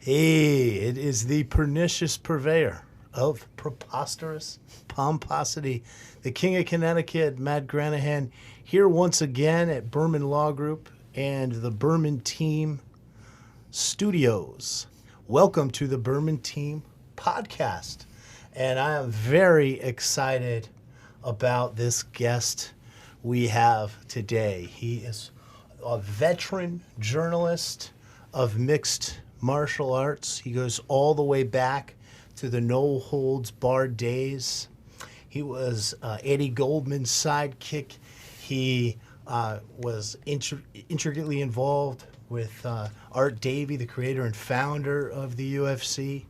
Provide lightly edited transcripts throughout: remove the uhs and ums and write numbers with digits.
Hey, it is the pernicious purveyor of preposterous pomposity, the king of Connecticut, Matt Granahan, here once again at Berman Law Group and the Berman Team Studios. Welcome to the Berman Team Podcast. And I am very excited about this guest we have today. He is a veteran journalist of mixed martial arts. He goes all the way back to the no holds barred days. He was Eddie Goldman's sidekick. He was intricately involved with Art Davie, the creator and founder of the UFC.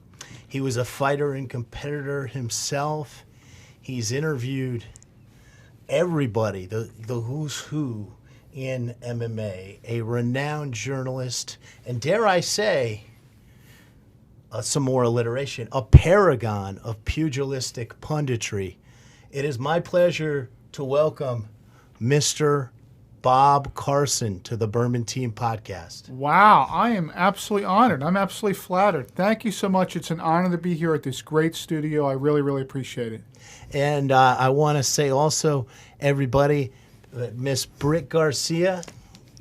He was a fighter and competitor himself. He's interviewed everybody, the who's who in MMA, a renowned journalist, and dare I say, some more alliteration, a paragon of pugilistic punditry. It is my pleasure to welcome Mr. Bob Carson to the Berman Team Podcast. Wow, I am absolutely honored. I'm absolutely flattered. Thank you so much. It's an honor to be here at this great studio. I really, really appreciate it. And I want to say also, everybody, Miss Britt Garcia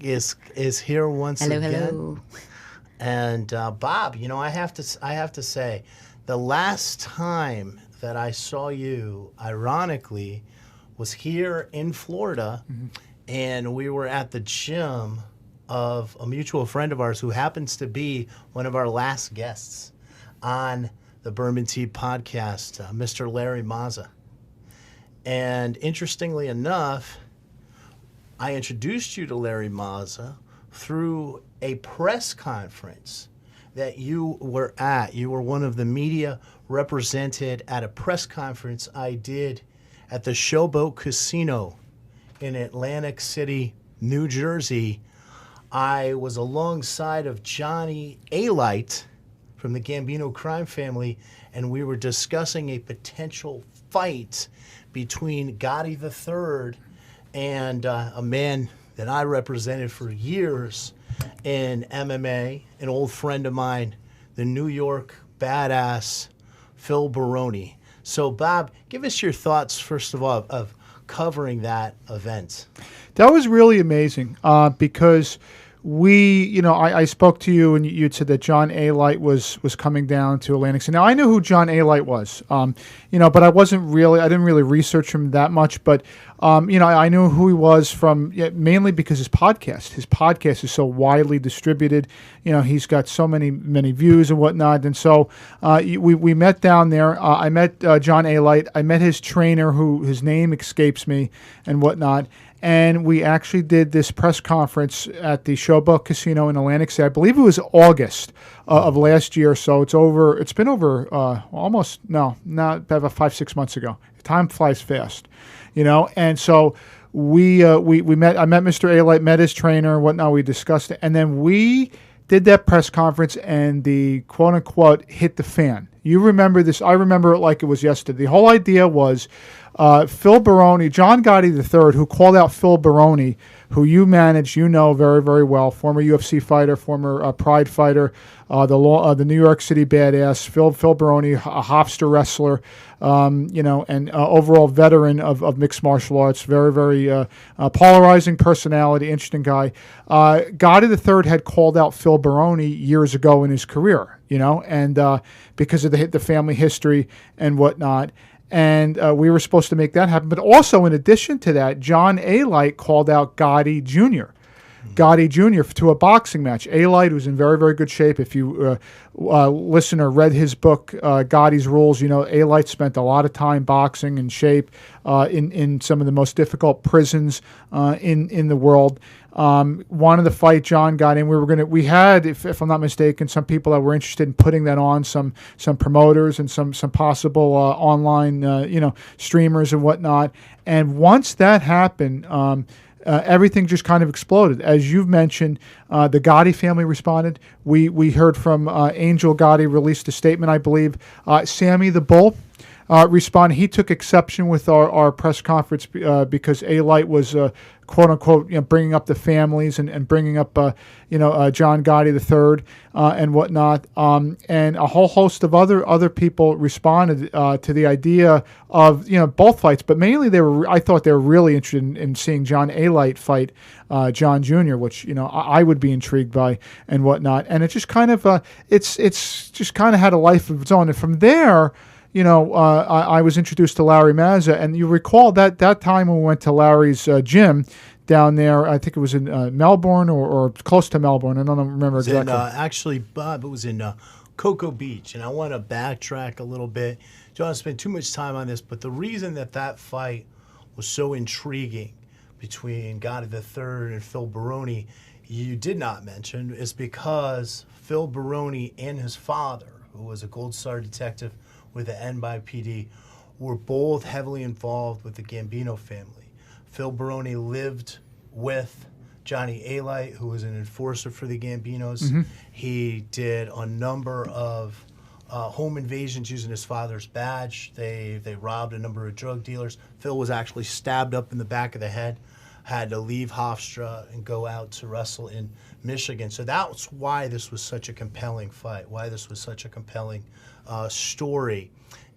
is here once again. Hello. And Bob, you know, I have to say, the last time that I saw you, ironically, was here in Florida, and we were at the gym of a mutual friend of ours who happens to be one of our last guests on the Berman Team Podcast, Mr. Larry Mazza. And interestingly enough, I introduced you to Larry Mazza through a press conference that you were at. You were one of the media represented at a press conference I did at the Showboat Casino in Atlantic City, New Jersey. I was alongside of Johnny A-Light from the Gambino crime family, and we were discussing a potential fight between Gotti III and a man that I represented for years in MMA, an old friend of mine, the New York badass Phil Baroni. So, Bob, give us your thoughts, first of all, of covering that event. That was really amazing because I spoke to you and you'd said that John A-Light was coming down to Atlantic City. Now, I knew who John A-Light was, but I didn't really research him that much. But, I knew who he was from mainly because his podcast is so widely distributed. He's got so many views and whatnot. And so we met down there. I met John A-Light. I met his trainer, who his name escapes me and whatnot. And we actually did this press conference at the Showboat Casino in Atlantic City. I believe it was August of last year. So it's been over about 5-6 months ago. Time flies fast, And so we met. I met Mr. A-Light, met his trainer and whatnot. We discussed it, and then we did that press conference, and the quote unquote hit the fan. You remember this? I remember it like it was yesterday. The whole idea was Phil Baroni, John Gotti III, who called out Phil Baroni, who you manage, very, very well, former UFC fighter, former Pride fighter, the New York City badass, Phil Baroni, a Hofstra wrestler, and overall veteran of mixed martial arts, very, very polarizing personality, interesting guy. Gotti III had called out Phil Baroni years ago in his career, and because of the family history and whatnot. And we were supposed to make that happen. But also, in addition to that, John A-Light called out Gotti Jr. To a boxing match. A-Light was in very, very good shape. If you listen or read his book, Gotti's Rules, A-Light spent a lot of time boxing in shape in some of the most difficult prisons in the world. Wanted to fight John Gotti, and we had, if I'm not mistaken, some people that were interested in putting that on, some promoters and some possible online streamers and whatnot. And once that happened, everything just kind of exploded. As you've mentioned, the Gotti family responded. We heard from Angel Gotti, released a statement, I believe. Sammy the Bull respond. He took exception with our press conference because A-Light was quote unquote bringing up the families and bringing up John Gotti III and whatnot, and a whole host of other people responded to the idea of both fights, but mainly I thought they were really interested in seeing John A-Light fight John Jr., which I would be intrigued by and whatnot, and it just kind of it's just kind of had a life of its own, and from there. I was introduced to Larry Mazza, and you recall that time when we went to Larry's gym down there. I think it was in Melbourne or close to Melbourne. I don't remember exactly. Actually, Bob, it was in Cocoa Beach, and I want to backtrack a little bit. Don't want to spend too much time on this, but the reason that fight was so intriguing between Gotti III and Phil Baroni, you did not mention, is because Phil Baroni and his father, who was a Gold Star detective with the NYPD, were both heavily involved with the Gambino family. Phil Baroni lived with Johnny A-Light, who was an enforcer for the Gambinos. Mm-hmm. He did a number of home invasions using his father's badge. They robbed a number of drug dealers. Phil was actually stabbed up in the back of the head, had to leave Hofstra and go out to wrestle in Michigan. So that's why this was such a compelling fight, why this was such a compelling story.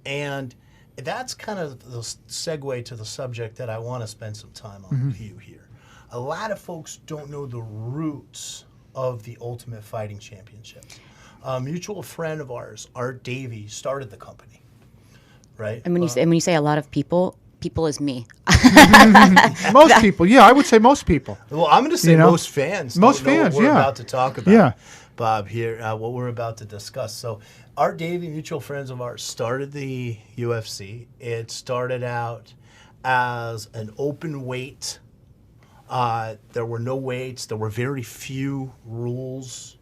And that's kind of the segue to the subject that I want to spend some time on with you here. A lot of folks don't know the roots of the Ultimate Fighting Championships. A mutual friend of ours, Art Davey, started the company, right? And when you say a lot of people is me. Most people, yeah, I would say most people. Well, I'm going to say most fans. Most don't know fans, what we're yeah. about to talk about, Bob, here, what we're about to discuss. So Art Davey, mutual friends of ours, started the UFC. It started out as an open weight. There were no weights. There were very few rules.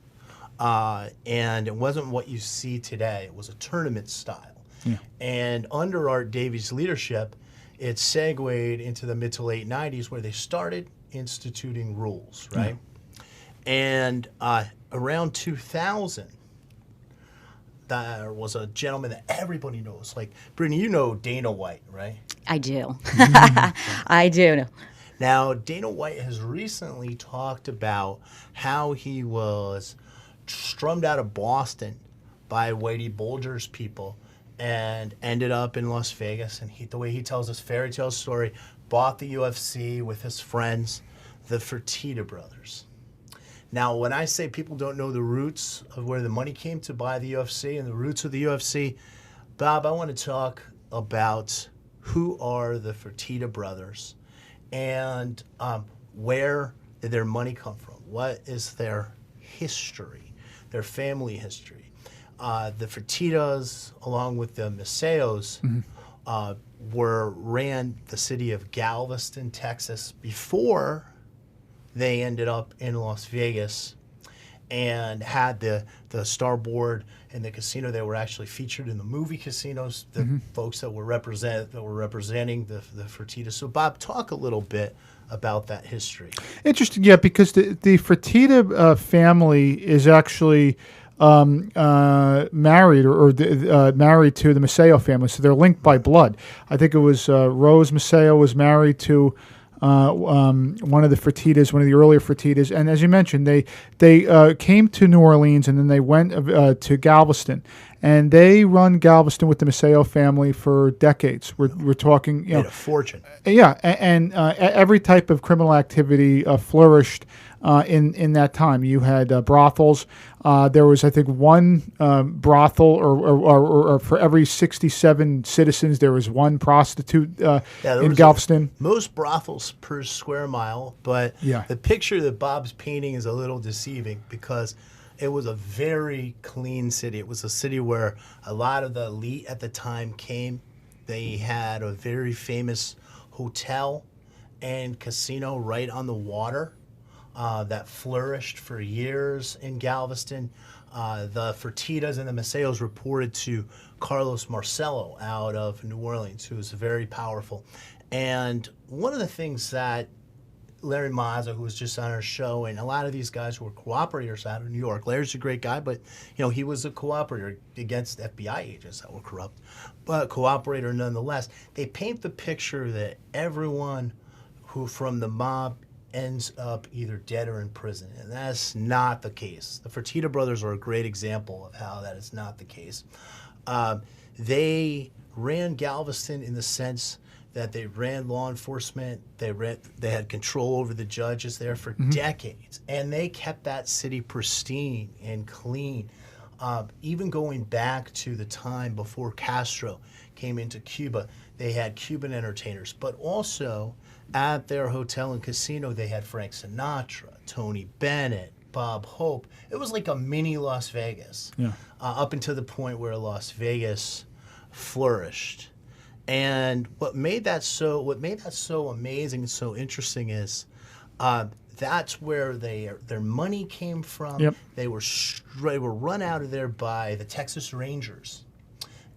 And it wasn't what you see today. It was a tournament style. Yeah. And under Art Davey's leadership, it segued into the mid to late 90s where they started instituting rules, right? Yeah. And around 2000, there was a gentleman that everybody knows. Like, Brittany, you know Dana White, right? I do. I do. Now, Dana White has recently talked about how he was strummed out of Boston by Whitey Bulger's people and ended up in Las Vegas. And the way he tells this fairy tale story, bought the UFC with his friends, the Fertitta Brothers. Now, when I say people don't know the roots of where the money came to buy the UFC and the roots of the UFC, Bob, I want to talk about who are the Fertitta Brothers and where did their money come from? What is their history, their family history? The Fertittas, along with the Maceos, ran the city of Galveston, Texas, before they ended up in Las Vegas and had the Starboard and the casino. They were actually featured in the movie Casinos, the folks that were representing the Fertittas. So, Bob, talk a little bit about that history. Interesting, yeah, because the Fertitta family is actually married or married to the Maceo family, so they're linked by blood. I think it was Rose Maceo was married to one of the Fertittas, one of the earlier Fertittas, and as you mentioned, they came to New Orleans and then they went to Galveston, and they run Galveston with the Maceo family for decades. We're talking, made a fortune. Yeah, and every type of criminal activity flourished in that time. You had brothels. There was, I think, one brothel, or for every 67 citizens, there was one prostitute in Galveston. Most brothels per square mile, but the picture that Bob's painting is a little deceiving because it was a very clean city. It was a city where a lot of the elite at the time came. They had a very famous hotel and casino right on the water. That flourished for years in Galveston. The Fertittas and the Maceos reported to Carlos Marcello out of New Orleans, who was very powerful. And one of the things that Larry Mazza, who was just on our show, and a lot of these guys who were cooperators out of New York. Larry's a great guy, but he was a cooperator against FBI agents that were corrupt, but cooperator nonetheless. They paint the picture that everyone who from the mob ends up either dead or in prison, and that's not the case. The Fertitta Brothers are a great example of how that is not the case. They ran Galveston in the sense that they ran law enforcement, they had control over the judges there for decades, and they kept that city pristine and clean. Even going back to the time before Castro came into Cuba, they had Cuban entertainers, but also at their hotel and casino, they had Frank Sinatra, Tony Bennett, Bob Hope. It was like a mini Las Vegas, up until the point where Las Vegas flourished. And what made that so amazing and so interesting is that's where their money came from. Yep. They were run out of there by the Texas Rangers,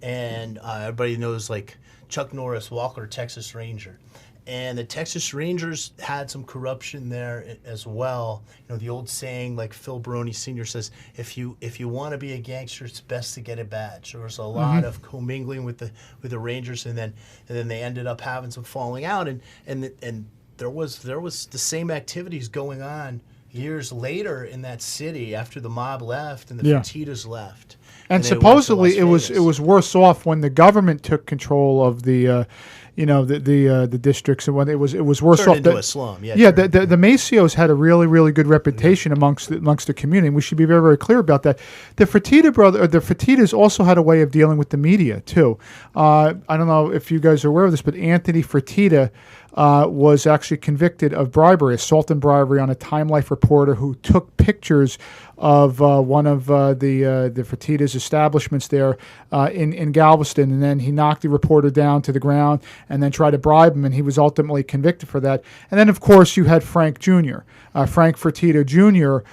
and everybody knows like Chuck Norris, Walker, Texas Ranger. And the Texas Rangers had some corruption there as well. The old saying, like Phil Baroni Sr. says, if you want to be a gangster, it's best to get a badge. There was a lot of commingling with the Rangers, and then they ended up having some falling out, and there was the same activities going on years later in that city after the mob left and the Fertittas left. And supposedly it was worse off when the government took control of the the districts, and when it was worse off. Into a slum. The Macios had a really, really good reputation amongst the community, and we should be very, very clear about that. The Fertittas also had a way of dealing with the media too. I don't know if you guys are aware of this, but Anthony Fertitta was actually convicted of bribery, assault and bribery, on a Time Life reporter who took pictures of one of the Fertitta's establishments there in Galveston, and then he knocked the reporter down to the ground and then tried to bribe him, and he was ultimately convicted for that. And then, of course, you had Frank Jr., Frank Fertitta Jr.,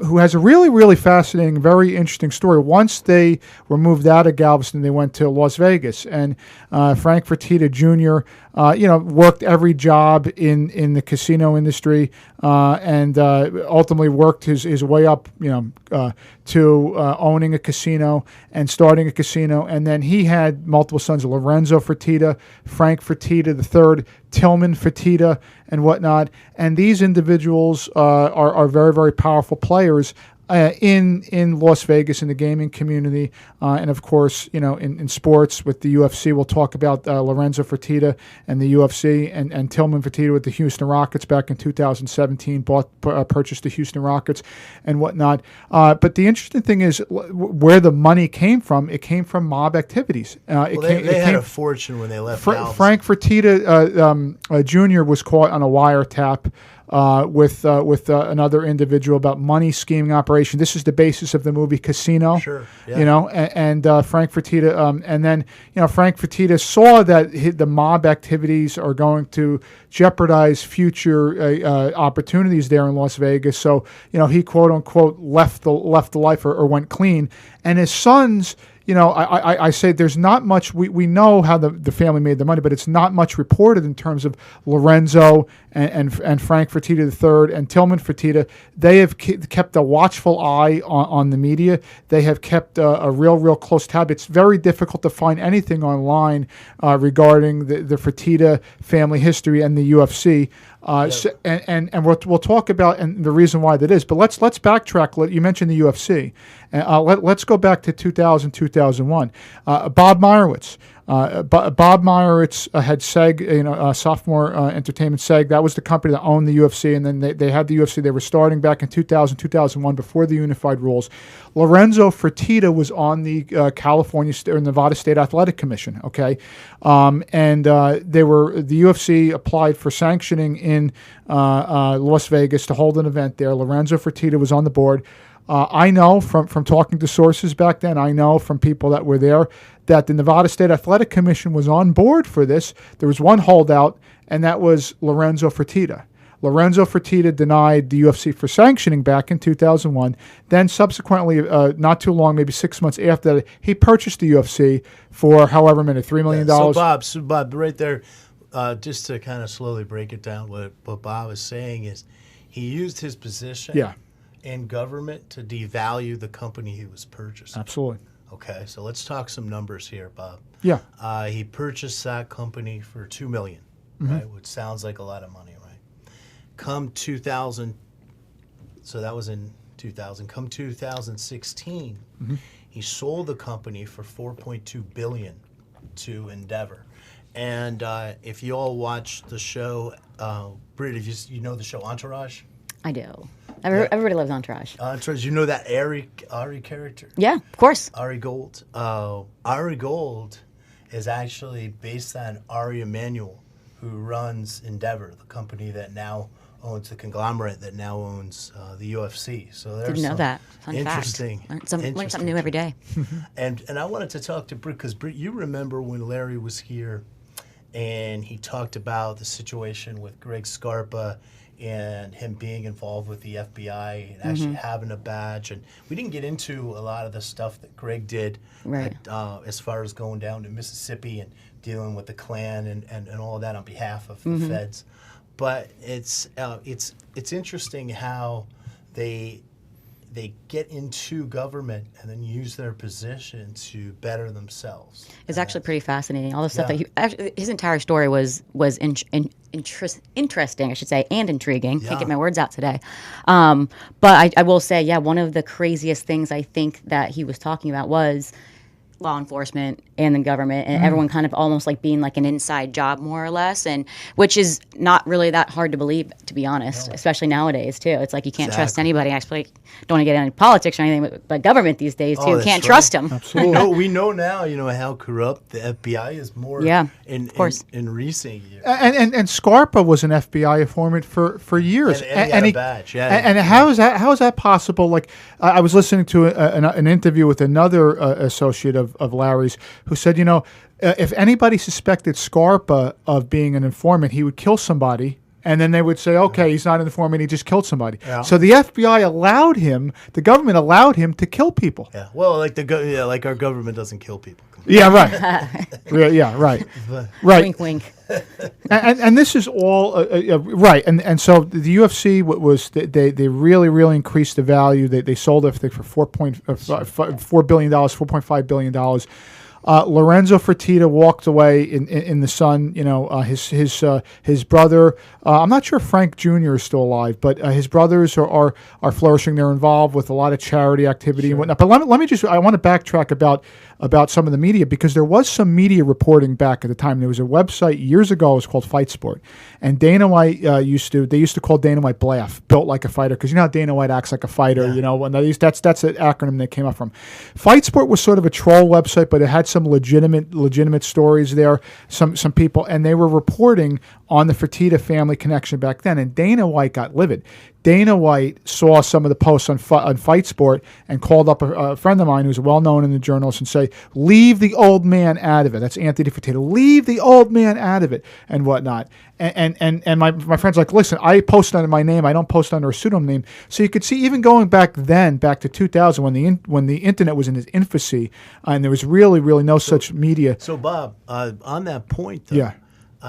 who has a really, really fascinating, very interesting story. Once they were moved out of Galveston, they went to Las Vegas, and Frank Fertitta Jr. Worked every job in the casino industry, and ultimately worked his way up, to owning a casino and starting a casino. And then he had multiple sons: Lorenzo Fertitta, Frank Fertitta III, Tillman Fertitta, and whatnot. And these individuals are very, very powerful players in Las Vegas, in the gaming community, and of course, in sports with the UFC. We'll talk about Lorenzo Fertitta and the UFC, and Tillman Fertitta with the Houston Rockets back in 2017, purchased the Houston Rockets and whatnot. But the interesting thing is where the money came from. It came from mob activities. They had a fortune when they left. Frank Fertitta Jr. was caught on a wiretap with another individual about money scheming operation. This is the basis of the movie Casino. Sure. Yeah. And Frank Fertitta, and then Frank Fertitta saw that the mob activities are going to jeopardize future opportunities there in Las Vegas. So he quote unquote left the life or went clean, and his sons. I say there's not much. We know how the family made the money, but it's not much reported in terms of Lorenzo and Frank Fertitta III and Tillman Fertitta. They have kept a watchful eye on the media. They have kept a real close tab. It's very difficult to find anything online regarding the Fertitta family history and the UFC. And we'll talk about and the reason why that is. But let's backtrack. You mentioned the UFC. Let's go back to 2001. Bob Meyerowitz. Bob Meyerowitz had SEG, Sophomore Entertainment SEG. That was the company that owned the UFC, and then they had the UFC. They were starting back in 2001 before the unified rules. Lorenzo Fertitta was on the California or Nevada State Athletic Commission. Okay, and the UFC applied for sanctioning in Las Vegas to hold an event there. Lorenzo Fertitta was on the board. I know from talking to sources back then, I know from people that were there, that the Nevada State Athletic Commission was on board for this. There was one holdout, and that was Lorenzo Fertitta. Lorenzo Fertitta denied the UFC for sanctioning back in 2001. Then subsequently, not too long, maybe 6 months after that, he purchased the UFC for however many, $3 million. So Bob, right there, just to kind of slowly break it down, what Bob is saying is he used his position Yeah. in government to devalue the company he was purchasing. Absolutely. Okay, so let's talk some numbers here, Bob. Yeah. He purchased that company for $2 million, right? Which sounds like a lot of money, right? Come 2000, so that was in 2000. Come 2016, he sold the company for $4.2 billion to Endeavor. And if you all watch the show, Britt, if you know the show Entourage? I do. Everybody loves Entourage. Entourage, you know that Ari character? Yeah, of course. Ari Gold. Ari Gold is actually based on Ari Emanuel, who runs Endeavor, the company that now owns the conglomerate that now owns the UFC. So there's Didn't know that. Fun interesting. fact. Learn something new every day. And I wanted to talk to Britt because Britt, you remember when Larry was here, and he talked about the situation with Greg Scarpa and him being involved with the FBI and actually having a badge. And we didn't get into a lot of the stuff that Greg did Right. as far as going down to Mississippi and dealing with the Klan and all of that on behalf of the feds. But it's interesting how they get into government and then use their position to better themselves. It's actually pretty fascinating. All the stuff Yeah. his entire story was interesting, I should say, and intriguing. Yeah. Can't get my words out today. But I will say, yeah, one of the craziest things I think that he was talking about was law enforcement and the government and everyone kind of almost like being like an inside job more or less, and which is not really that hard to believe, to be honest, especially nowadays too. It's like you can't trust anybody. I don't want to get into politics or anything, but government these days too, Oh, that's can't right. trust them. Absolutely. We know now, how corrupt the FBI is more in course. in recent years. And Scarpa was an FBI informant for years, And he had a badge, yeah. And how is that possible? Like I was listening to an interview with another associate of Larry's who said, if anybody suspected Scarpa of being an informant, he would kill somebody. And then they would say, okay, he's not an informant, he just killed somebody. Yeah. So the FBI the government allowed him to kill people. Yeah, well, like our government doesn't kill people. Yeah, right. Yeah, right. Right. Wink, wink. And this is all right, and so the UFC they really increased the value. They sold it for $4 billion, $4.5 billion. Lorenzo Fertitta walked away in the sun. His brother. I'm not sure Frank Jr. is still alive, but his brothers are flourishing. They're involved with a lot of charity activity and whatnot. But let me just. I want to backtrack about some of the media because there was some media reporting back at the time. There was a website years ago. It was called Fight Sport, and Dana White used to call Dana White BLAF, built like a fighter, because how Dana White acts like a fighter. And that's an acronym they came up from. Fight Sport was sort of a troll website, but it had some legitimate stories there. Some people, and they were reporting on the Fertitta family connection back then. And Dana White got livid. Dana White saw some of the posts on Fight Sport and called up a friend of mine who's well known in the journals and say, leave the old man out of it. That's Anthony Fertitta. Leave the old man out of it and whatnot. And my friend's like, listen, I post under my name. I don't post under a pseudonym name. So you could see even going back to 2000 when the internet was in its infancy and there was really no such media. So Bob, on that point, though, Yeah.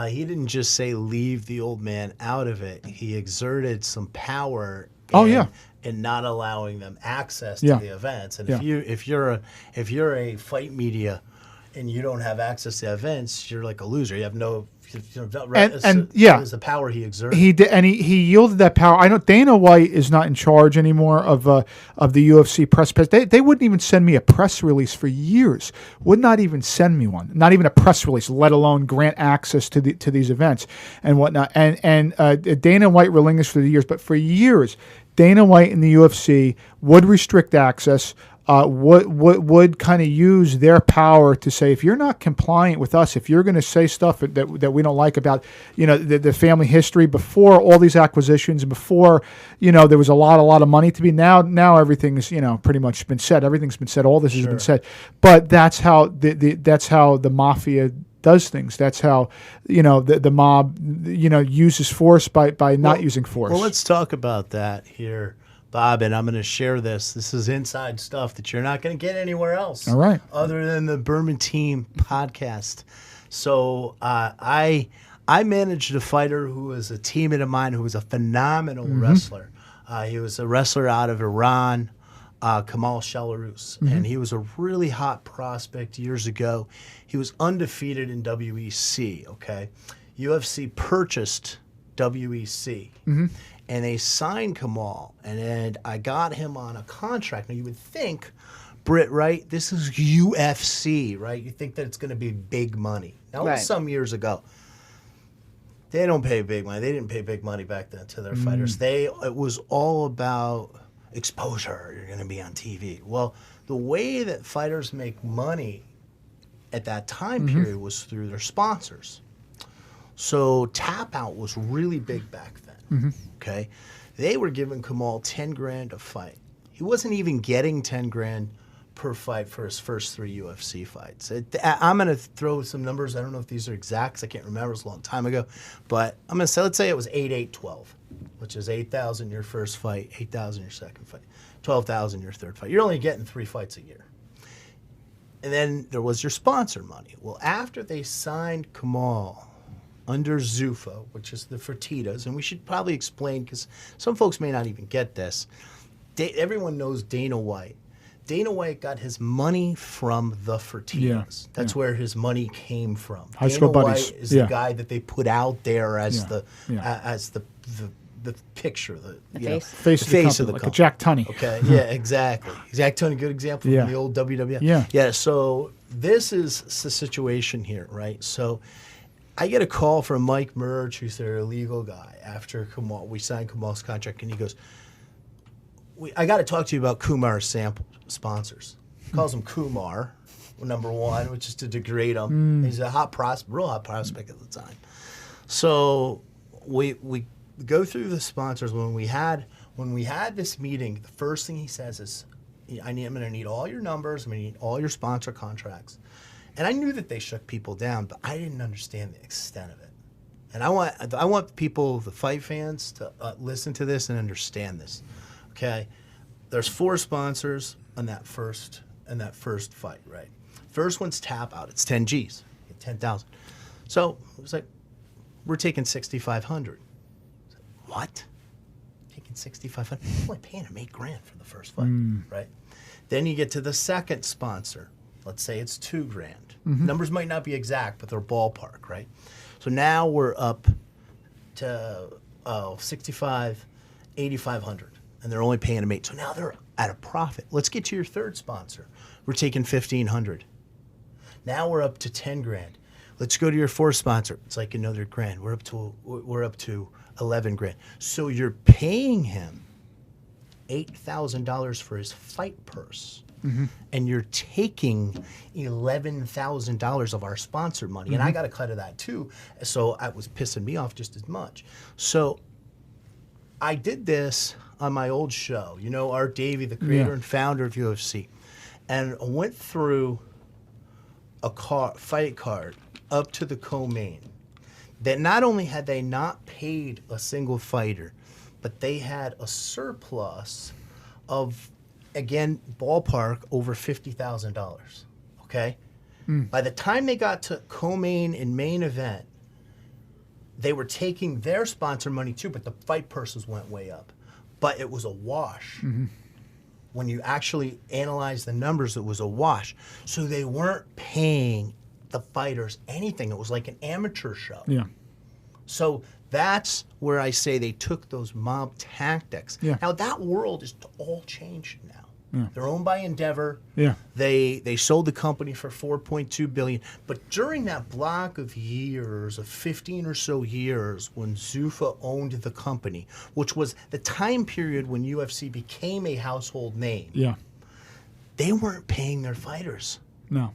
He didn't just say leave the old man out of it. He exerted some power. In not allowing them access to the events. And if you're a fight media and you don't have access to events, you're like a loser. You have no. There's the power he exerted. He did, and he yielded that power. I know Dana White is not in charge anymore of the UFC press. They wouldn't even send me a press release for years. Would not even send me one. Not even a press release, let alone grant access to these events and whatnot. And Dana White relinquished for the years, but for years, Dana White and the UFC would restrict access. Would kind of use their power to say, if you're not compliant with us, if you're going to say stuff that we don't like about the family history before all these acquisitions, before there was a lot of money to be, now everything is pretty much been said. Everything's been said. All this has been said. But that's how the mafia does things. That's how the mob uses force by not using force. Well, let's talk about that here, Bob, and I'm going to share this. This is inside stuff that you're not going to get anywhere else. All right. Other than the TBT Podcast. So I I managed a fighter who was a teammate of mine who was a phenomenal wrestler. He was a wrestler out of Iran, Kamal Shalarus, and he was a really hot prospect years ago. He was undefeated in WEC, okay? UFC purchased WEC, and they signed Kamal, and I got him on a contract. Now, you would think, Britt, right, this is UFC, right? You think that it's going to be big money. Now, it was some years ago. They don't pay big money. They didn't pay big money back then to their fighters. It was all about exposure. You're going to be on TV. Well, the way that fighters make money at that time period was through their sponsors. So tap out was really big back then. Okay, they were giving Kamal $10,000 a fight. He wasn't even getting $10,000 per fight for his first 3 UFC fights. I'm going to throw some numbers. I don't know if these are exact. I can't remember. It was a long time ago. But I'm going to say, let's say it was 8-8-12, which is $8,000 your first fight, $8,000 your second fight, $12,000 your third fight. You're only getting 3 fights a year. And then there was your sponsor money. Well, after they signed Kamal under Zuffa, which is the Fertittas, and we should probably explain because some folks may not even get this. Everyone knows Dana White. Dana White got his money from the Fertittas. That's where his money came from. High school Dana buddies. White is the guy that they put out there as the picture, the face of the company, like a Jack Tunney. Okay, yeah, exactly. Jack Tunney, good example from the old WWF. Yeah. So this is the situation here, right? So I get a call from Mike Merge, who's their legal guy, after Kamal. We signed Kamal's contract, and he goes, I got to talk to you about Kumar's sample sponsors. He calls him Kumar, number one, which is to degrade him. He's a real hot prospect at the time. So we go through the sponsors. When we had this meeting, the first thing he says is, I'm going to need all your numbers. I'm going to need all your sponsor contracts. And I knew that they shook people down, but I didn't understand the extent of it. And I want people, the fight fans, to listen to this and understand this. Okay, there's 4 sponsors on that first fight, right? First one's tap out. It's 10 G's, 10,000. So it was like, we're taking 6,500. What? Taking 6,500? I'm only paying him $8,000 for the first fight, right? Then you get to the second sponsor. Let's say it's $2,000. Numbers might not be exact, but they're ballpark, right? So now we're up to 8,500. And they're only paying them $8,000. So now they're at a profit. Let's get to your third sponsor. We're taking $1,500. Now we're up to $10,000. Let's go to your fourth sponsor. It's like another $1,000. We're up to $11,000. So you're paying him $8,000 for his fight purse, and you're taking $11,000 of our sponsor money, and I got a cut of that too. So it was pissing me off just as much. So I did this on my old show, Art Davie, the creator and founder of UFC, and I went through a fight card up to the co-main that not only had they not paid a single fighter, but they had a surplus of, again, ballpark, over $50,000, okay? By the time they got to co-main and main event, they were taking their sponsor money too, but the fight purses went way up. But it was a wash. When you actually analyze the numbers, it was a wash. So they weren't paying the fighters anything. It was like an amateur show. Yeah. So that's where I say they took those mob tactics. Yeah. Now that world is all changed now. Yeah. They're owned by Endeavor. Yeah. They sold the company for $4.2 billion. But during that block of years, of 15 or so years, when Zuffa owned the company, which was the time period when UFC became a household name, they weren't paying their fighters. No.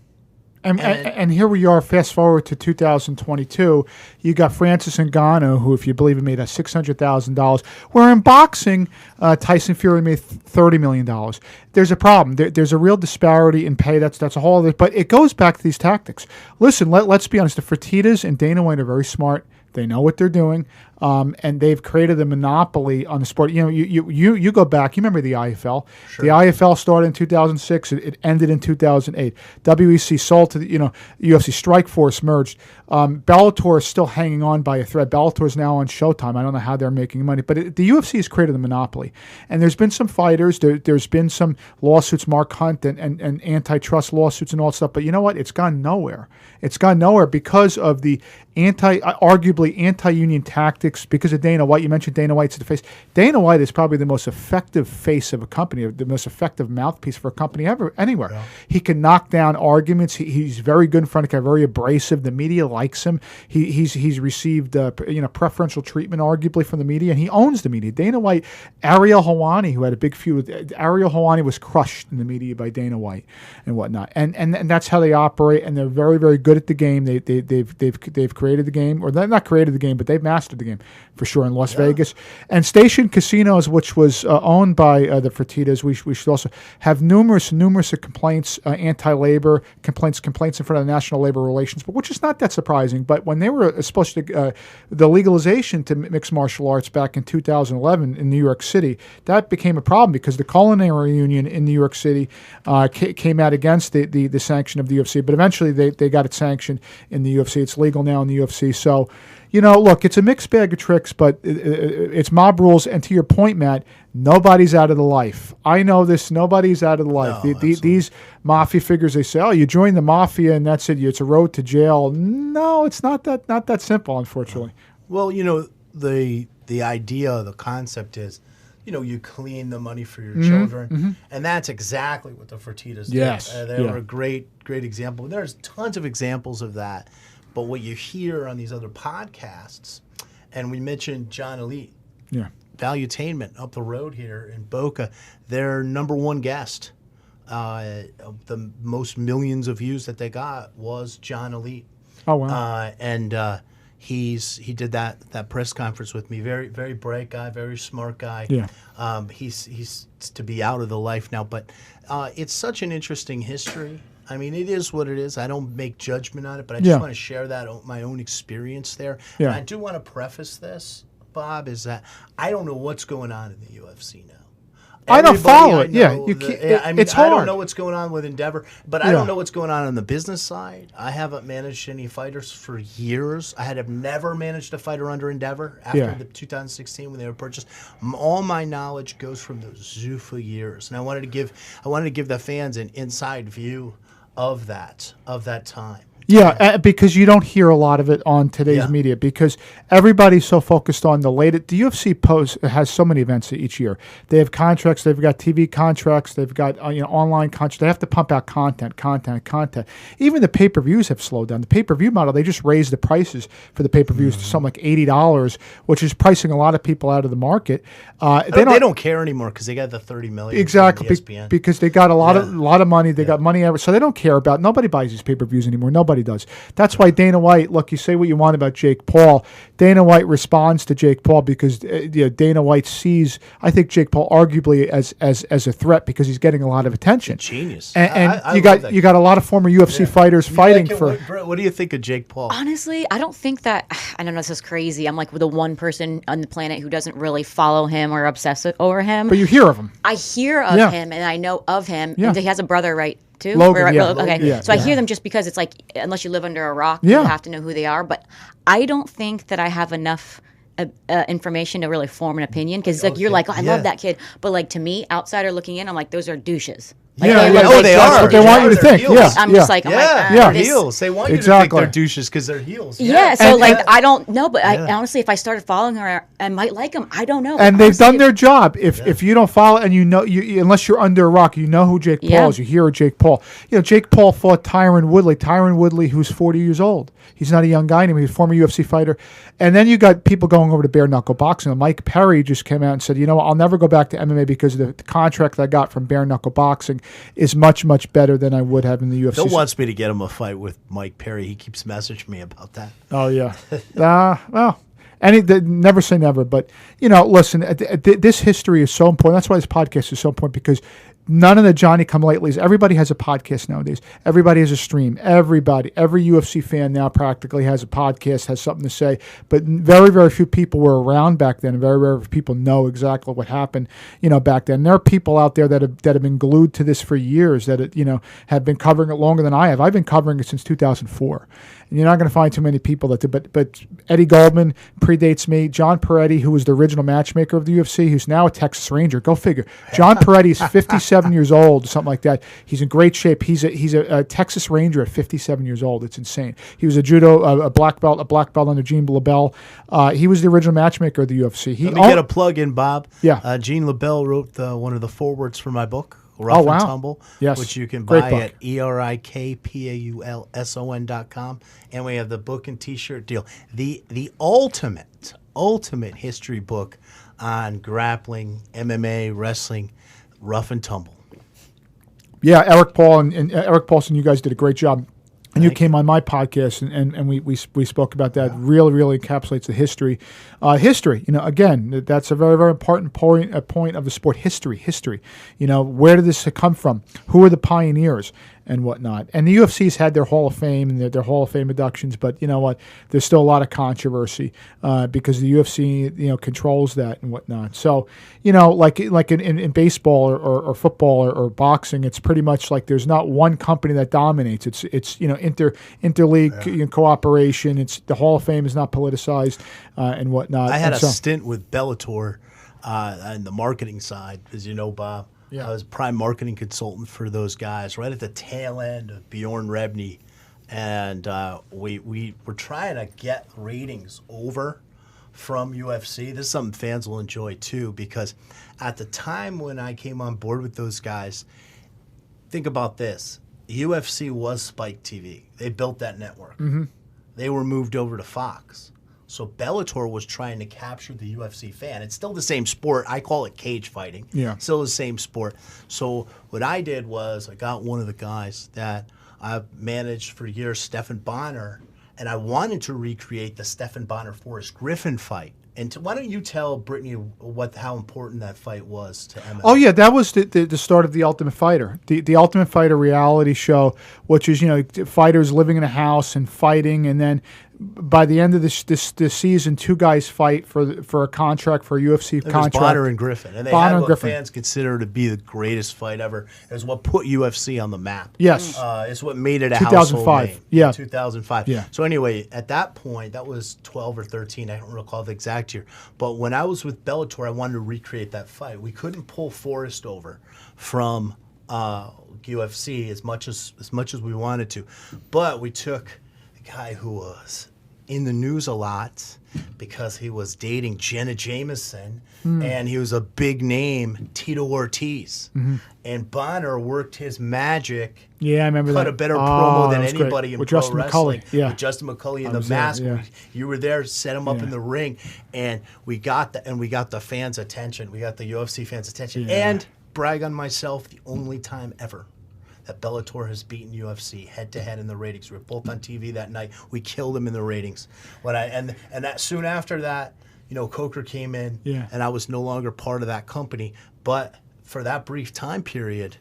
And here we are, fast forward to 2022. You got Francis Ngannou, who, if you believe it, made $600,000. Where in boxing, Tyson Fury made $30 million. There's a problem. There's a real disparity in pay. That's a whole other. But it goes back to these tactics. Listen, let's be honest. The Fertittas and Dana White are very smart. They know what they're doing. and they've created a monopoly on the sport. You know, you go back. You remember the IFL? Sure. The IFL started in 2006. It ended in 2008. WEC sold to the UFC. Strikeforce merged. Bellator is still hanging on by a thread. Bellator is now on Showtime. I don't know how they're making money, but the UFC has created a monopoly. And there's been some fighters. There's been some lawsuits, Mark Hunt and antitrust lawsuits and all that stuff. But you know what? It's gone nowhere. It's gone nowhere because of the arguably anti-union tactics, because of Dana White. You mentioned Dana White's the face. Dana White is probably the most effective face of a company, the most effective mouthpiece for a company anywhere. Yeah. He can knock down arguments. He's very good in front of the camera, very abrasive. The media likes him. He's received preferential treatment arguably from the media, and he owns the media. Dana White, Ariel Helwani, who had a big feud with Ariel Helwani, was crushed in the media by Dana White and whatnot. And that's how they operate, and they're very, very good at the game. They've created the game, or they've not created the game, but they've mastered the game for sure in Las Vegas. And Station Casinos, which was owned by the Fertittas, we should also have numerous complaints, anti-labor complaints in front of the National Labor Relations Board, which is not that surprising. But when they were supposed to the legalization to mixed martial arts back in 2011 in New York City, that became a problem because the culinary union in New York City came out against the sanction of the UFC. But eventually they got it sanctioned in the UFC. It's legal now in the UFC. So, look, it's a mixed bag of tricks, but it's mob rules. And to your point, Matt, nobody's out of the life. I know this. Nobody's out of the life. No, these mafia figures, they say, "Oh, you join the mafia and that's it. It's a road to jail." No, it's not that simple, unfortunately. Well, the idea, the concept is, you clean the money for your children, and that's exactly what the Fertittas did. Yes, they were a great example. There's tons of examples of that, but what you hear on these other podcasts, and we mentioned John Elite, Valuetainment up the road here in Boca, their number one guest, the most millions of views that they got was John Elite. Oh wow! He did that press conference with me. Very, very bright guy, very smart guy. Yeah. He's to be out of the life now, but it's such an interesting history. I mean, it is what it is. I don't make judgment on it, but I just want to share my own experience there. Yeah. And I do want to preface this, Bob, is that I don't know what's going on in the UFC now. I don't follow it. It's hard. I don't know what's going on with Endeavor, but I don't know what's going on the business side. I haven't managed any fighters for years. I have never managed a fighter under Endeavor after the 2016 when they were purchased. All my knowledge goes from those Zuffa years, and I wanted to give the fans an inside view of that time. Yeah, because you don't hear a lot of it on today's media because everybody's so focused on the latest. The UFC has so many events each year. They have contracts. They've got TV contracts. They've got online contracts. They have to pump out content. Even the pay-per-views have slowed down. The pay-per-view model, they just raised the prices for the pay-per-views to something like $80, which is pricing a lot of people out of the market. They don't care anymore because they got the $30 million exactly from ESPN. Because they got a lot of money. They got money, so they don't care about. Nobody buys these pay-per-views anymore. Nobody does. That's why Dana White, look, you say what you want about Jake Paul. Dana White responds to Jake Paul because Dana White sees, I think, Jake Paul arguably as a threat because he's getting a lot of attention. Genius. And you got a lot of former UFC fighters fighting for. What do you think of Jake Paul? Honestly, I don't think that. I don't know. This is crazy. I'm like the one person on the planet who doesn't really follow him or obsess over him. But you hear of him. I hear of him and I know of him. Yeah. And he has a brother, right? Too? Logan, Okay, yeah, so I hear them just because it's like, unless you live under a rock, you have to know who they are. But I don't think that I have enough information to really form an opinion because you're like, I love that kid. But like to me, outsider looking in, I'm like, those are douches. Like, they are. That's what they want you to think. I'm just like, they're heels. They want you to think they're douches because they're heels. So I don't know, but I honestly, if I started following her, I might like them. I don't know. And they've done their job. If you don't follow, and unless you're under a rock, you know who Jake Paul is. You hear of Jake Paul. Jake Paul fought Tyron Woodley. Tyron Woodley, who's 40 years old. He's not a young guy anymore. He's a former UFC fighter. And then you got people going over to bare knuckle boxing. And Mike Perry just came out and said, I'll never go back to MMA because the contract that I got from bare knuckle boxing is much better than I would have in the UFC. Phil wants me to get him a fight with Mike Perry. He keeps messaging me about that. Oh, yeah. Well, never say never. But, listen, this history is so important. That's why this podcast is so important because none of the Johnny-come-latelys. Everybody has a podcast nowadays. Everybody has a stream. Every UFC fan now practically has a podcast, has something to say. But very, very few people were around back then. And very, very few people know exactly what happened, back then. There are people out there that have been glued to this for years, that have been covering it longer than I have. I've been covering it since 2004. And you're not going to find too many people that do. But Eddie Goldman predates me. John Peretti, who was the original matchmaker of the UFC, who's now a Texas Ranger. Go figure. John Peretti is 57 years old, something like that. He's in great shape. He's a Texas Ranger at 57 years old. It's insane. He was a a black belt under Gene LeBell. He was the original matchmaker of the UFC. Let me get a plug in, Bob. Yeah. Gene LeBell wrote one of the forewords for my book, Rough and Tumble, yes. which you can Great buy book. at erikpaulson.com. And we have the book and T-shirt deal. The ultimate history book on grappling, MMA, wrestling, rough and tumble. Yeah, Eric Paul and Eric Paulson, you guys did a great job. And you came on my podcast, and we spoke about that. Really, really encapsulates the history. Again, that's a very, very important point of the sport. History. Where did this come from? Who are the pioneers and whatnot? And the UFC's had their Hall of Fame and their Hall of Fame inductions, but you know what? There's still a lot of controversy because the UFC, controls that and whatnot. So, like in baseball or football or boxing, it's pretty much like there's not one company that dominates. It's interleague cooperation. It's the Hall of Fame is not politicized and whatnot. I had a stint with Bellator on the marketing side, as you know, Bob. Yeah. I was a prime marketing consultant for those guys right at the tail end of Bjorn Rebney. And we were trying to get ratings over from UFC. This is something fans will enjoy, too, because at the time when I came on board with those guys, think about this. UFC was Spike TV. They built that network. Mm-hmm. They were moved over to Fox. So Bellator was trying to capture the UFC fan. It's still the same sport. I call it cage fighting. Yeah. Still the same sport. So what I did was I got one of the guys that I've managed for years, Stephan Bonner, and I wanted to recreate the Stephan Bonner-Forrest Griffin fight. And why don't you tell Brittany how important that fight was to MMA? Oh yeah, that was the start of The Ultimate Fighter, the Ultimate Fighter reality show, which is fighters living in a house and fighting, and then by the end of this season, two guys fight for a contract for a UFC contract. Bonner and Griffin, and they Bonner had and what Griffin. fans consider to be the greatest fight ever. It was what put UFC on the map. Yes. It's what made it a 2005. household name. Yeah. 2005. Yeah. So anyway, at that point, that was 12 or 13. I don't recall the exact year. But when I was with Bellator, I wanted to recreate that fight. We couldn't pull Forrest over from UFC as much as we wanted to, but we took a guy who was in the news a lot because he was dating Jenna Jameson, and he was a big name, Tito Ortiz. Mm-hmm. And Bonner worked his magic. Yeah, I remember cut that. a better promo than that was great. anybody in With pro Justin wrestling. McCulley. Yeah. With Justin McCulley in I the was there, mask. yeah. You were there, set him up Yeah. in the ring, and we got the fans' attention. We got the UFC fans' attention. Yeah. And brag on myself, the only time ever that Bellator has beaten UFC head-to-head in the ratings. We were both on TV that night. We killed them in the ratings. And that soon after that, Coker came in, Yeah. and I was no longer part of that company. But for that brief time period,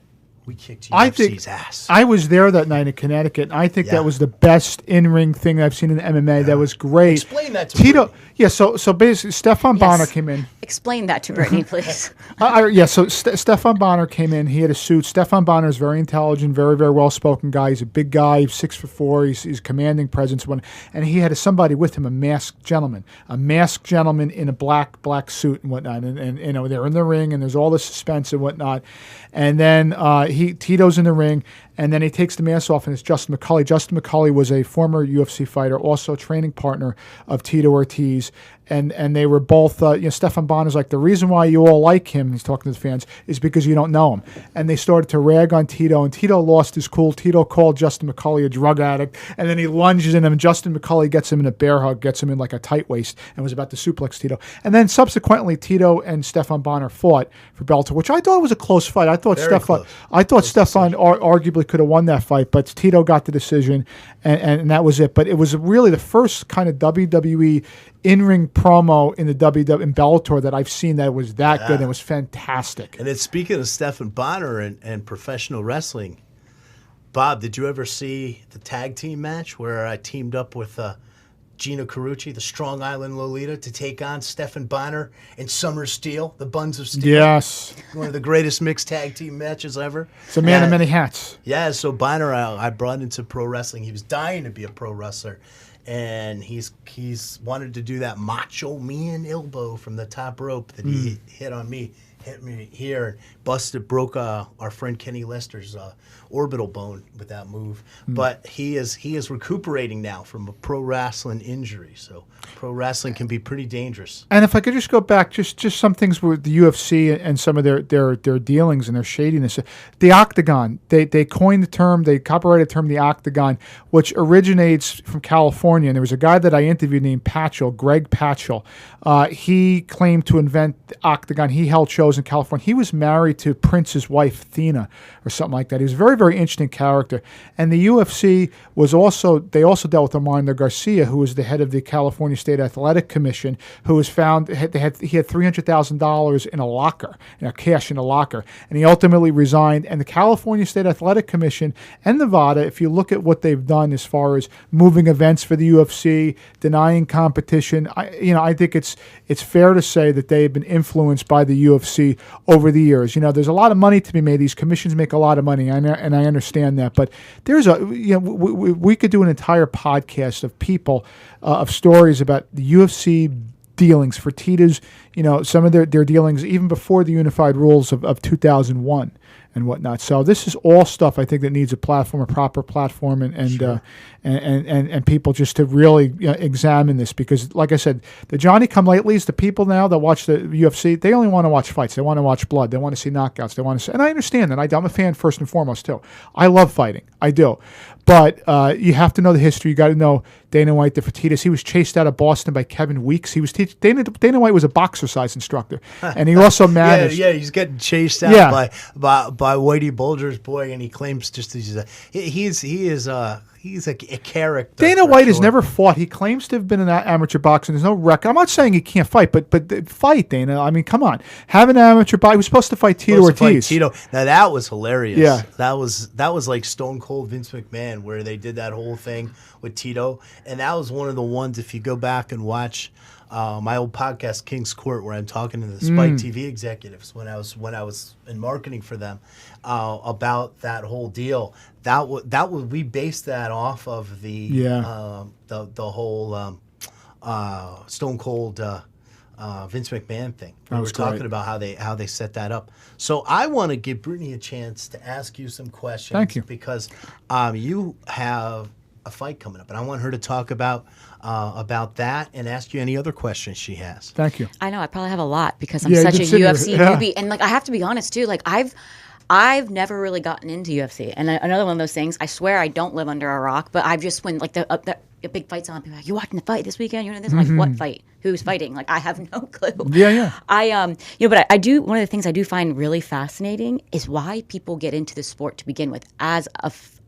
we kicked UFC's ass. I was there that night in Connecticut. And I think Yeah. that was the best in-ring thing I've seen in MMA. That was great. Explain that to Tito. Brittany. Yeah, so basically, Stephan Bonner came in. Explain that to Brittany, please. So Stephan Bonner came in. He had a suit. Stephan Bonner is very intelligent, very, very well-spoken guy. He's a big guy. He's 6'4". He's commanding presence. And he had somebody with him, a masked gentleman in a black suit and whatnot. And they're in the ring, and there's all this suspense and whatnot. And then Tito's in the ring, and then he takes the mask off, and it's Justin McCulley. Justin McCulley was a former UFC fighter, also a training partner of Tito Ortiz. And they were both, Stephan Bonner's like, the reason why you all like him, he's talking to the fans, is because you don't know him. And they started to rag on Tito, and Tito lost his cool. Tito called Justin McCulley a drug addict, and then he lunges in him, and Justin McCulley gets him in a bear hug, gets him in like a tight waist, and was about to suplex Tito. And then subsequently, Tito and Stephan Bonner fought for Bellator, which I thought was a close fight. I thought Stephan arguably could have won that fight, but Tito got the decision, and that was it. But it was really the first kind of WWE in-ring promo in the WWE in Bellator that I've seen that was that good. And it was fantastic. And then speaking of Stephan Bonner and professional wrestling, Bob, did you ever see the tag team match where I teamed up with Gina Carucci, the Strong Island Lolita, to take on Stephan Bonner and Summer Steel, the Buns of Steel? Yes. One of the greatest mixed tag team matches ever. It's a man of many hats. Yeah, so Bonner I brought into pro wrestling. He was dying to be a pro wrestler. And he's wanted to do that Macho Man elbow from the top rope that he hit me here, and broke our friend Kenny Lester's orbital bone with that move. But he is recuperating now from a pro wrestling injury. So pro wrestling can be pretty dangerous. And if I could just go back, just some things with the UFC and some of their dealings and their shadiness. The Octagon, they coined the term, they copyrighted the term the Octagon, which originates from California. And there was a guy that I interviewed named Patchell, Greg Patchell. He claimed to invent the Octagon. He held shows in California. He was married to Prince's wife, Athena, or something like that. He was a very, very interesting character. And the UFC was also dealt with Armando Garcia, who was the head of the California State Athletic Commission, who was found, he had $300,000 in a locker, cash in a locker. And he ultimately resigned. And the California State Athletic Commission and Nevada, if you look at what they've done as far as moving events for the UFC, denying competition, I think it's fair to say that they have been influenced by the UFC over the years. There's a lot of money to be made. These commissions make a lot of money, and I understand that. But there's we could do an entire podcast of people, of stories about the UFC dealings, Fertitta's, some of their dealings even before the unified rules of 2001 and whatnot. So this is all stuff I think that needs a proper platform, and people just to really examine this, because, like I said, the Johnny Come Latelys, the people now that watch the UFC, they only want to watch fights. They want to watch blood. They want to see knockouts. They want to see, and I understand that. I'm a fan first and foremost too. I love fighting. I do. But you have to know the history. You got to know Dana White, the Fertittas. He was chased out of Boston by Kevin Weeks. He was Dana White was a boxercise instructor, and he also managed. he's getting chased out by Whitey Bulger's boy, and he claims just he's a character. Dana White has never fought. He claims to have been an amateur boxer. There's no record. I'm not saying he can't fight, but fight, Dana. I mean, come on. Have an amateur boxer. He was supposed to fight Tito Ortiz. Now that was hilarious. Yeah. That was like Stone Cold Vince McMahon, where they did that whole thing with Tito, and that was one of the ones. If you go back and watch my old podcast, King's Court, where I'm talking to the Spike TV executives when I was in marketing for them about that whole deal. We based that off of the whole Stone Cold Vince McMahon thing. We were talking about how they set that up. So I want to give Brittany a chance to ask you some questions. Thank you. Because you have a fight coming up, and I want her to talk about that and ask you any other questions she has. Thank you. I know I probably have a lot because I'm such a UFC newbie, and I have to be honest too. I've never really gotten into UFC, and another one of those things. I swear I don't live under a rock, but I've just when a big fight's on, people are like, "You watching the fight this weekend? You're doing this?" I'm like, "What fight? Who's fighting?" I have no clue. Yeah. But I do. One of the things I do find really fascinating is why people get into the sport to begin with as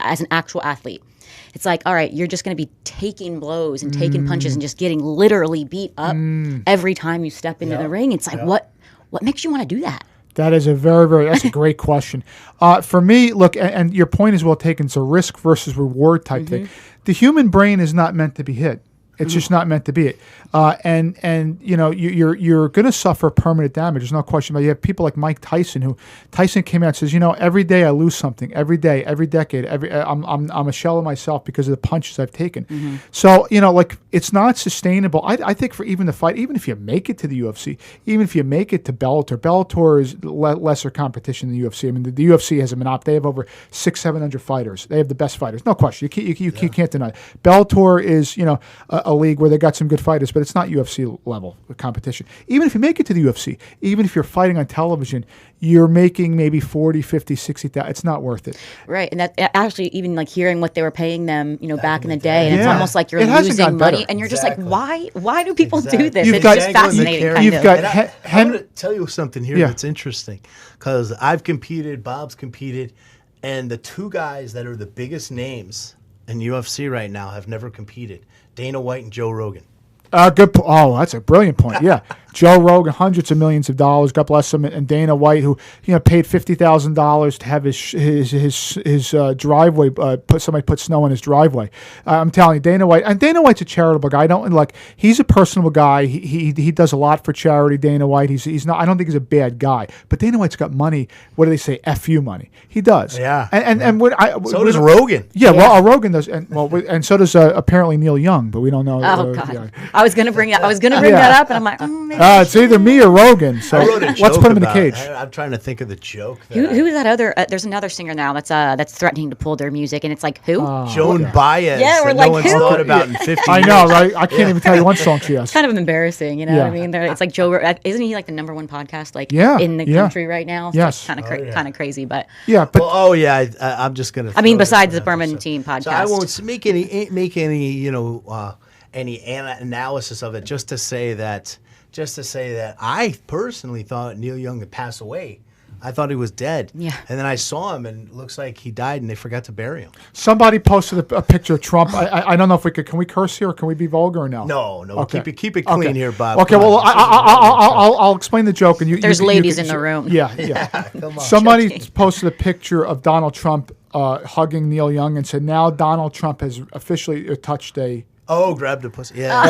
an actual athlete. It's like, all right, you're just going to be taking blows and taking punches and just getting literally beat up every time you step into the ring. It's like, what makes you want to do that? That is that's a great question. For me, look, and your point is well taken. It's a risk versus reward type thing. The human brain is not meant to be hit. It's just not meant to be it. And you're going to suffer permanent damage. There's no question about it. You have people like Mike Tyson, Tyson came out and says, every day I lose something. Every day, every decade, I'm a shell of myself because of the punches I've taken. So, it's not sustainable. I think for even the fight, even if you make it to the UFC, even if you make it to Bellator is lesser competition than the UFC. I mean, the UFC has a monopoly. They have over 600-700 fighters. They have the best fighters. No question. You can't deny it. Bellator is, a league where they got some good fighters, but it's not UFC level competition. Even if you make it to the UFC, even if you're fighting on television, you're making maybe 40, 50, 60,000. It's not worth it. Right. And that actually, even hearing what they were paying them, back in the day, and it's almost like you're losing money, and you're just like, why do people do this? It's just fascinating. I'm going to tell you something here that's interesting, because I've competed, Bob's competed, and the two guys that are the biggest names in UFC right now have never competed. Dana White and Joe Rogan. That's a brilliant point. Yeah. Joe Rogan, hundreds of millions of dollars, God bless him, and Dana White, who paid $50,000 to have his driveway. Somebody put snow in his driveway. I'm telling you, Dana White's a charitable guy. He's a personable guy. He does a lot for charity. Dana White. He's not. I don't think he's a bad guy. But Dana White's got money. What do they say? FU money. He does. Yeah. So does Rogan. Yeah. Well, Rogan does, and so does apparently Neil Young, but we don't know. Oh God. Yeah. I was gonna bring that up, and I'm like, maybe. It's either me or Rogan. So let's put him in the cage. I'm trying to think of the joke. Who is that other? There's another singer now that's threatening to pull their music, and it's like who? Joan Baez. Yeah, we're that like, no one's who? thought about in 50 years. I know, right? I can't even tell you one song she has. It's kind of embarrassing, you know what I mean? It's like Joe. Isn't he like the #1 podcast in the country right now? So yes. Kind of crazy, but I'm just gonna. I mean, besides the Berman Team podcast, so I won't make any any analysis of it. Just to say that I personally thought Neil Young had passed away. I thought he was dead. Yeah. And then I saw him, and it looks like he died, and they forgot to bury him. Somebody posted a picture of Trump. I don't know if we could. Can we curse here, or can we be vulgar or no? No. Okay. Keep it clean here, Bob. Okay. Well, I'll explain the joke, and there's ladies in the room. Yeah. Come on. Somebody posted a picture of Donald Trump hugging Neil Young and said, "Now Donald Trump has officially touched a." Oh, grabbed a pussy. Yeah.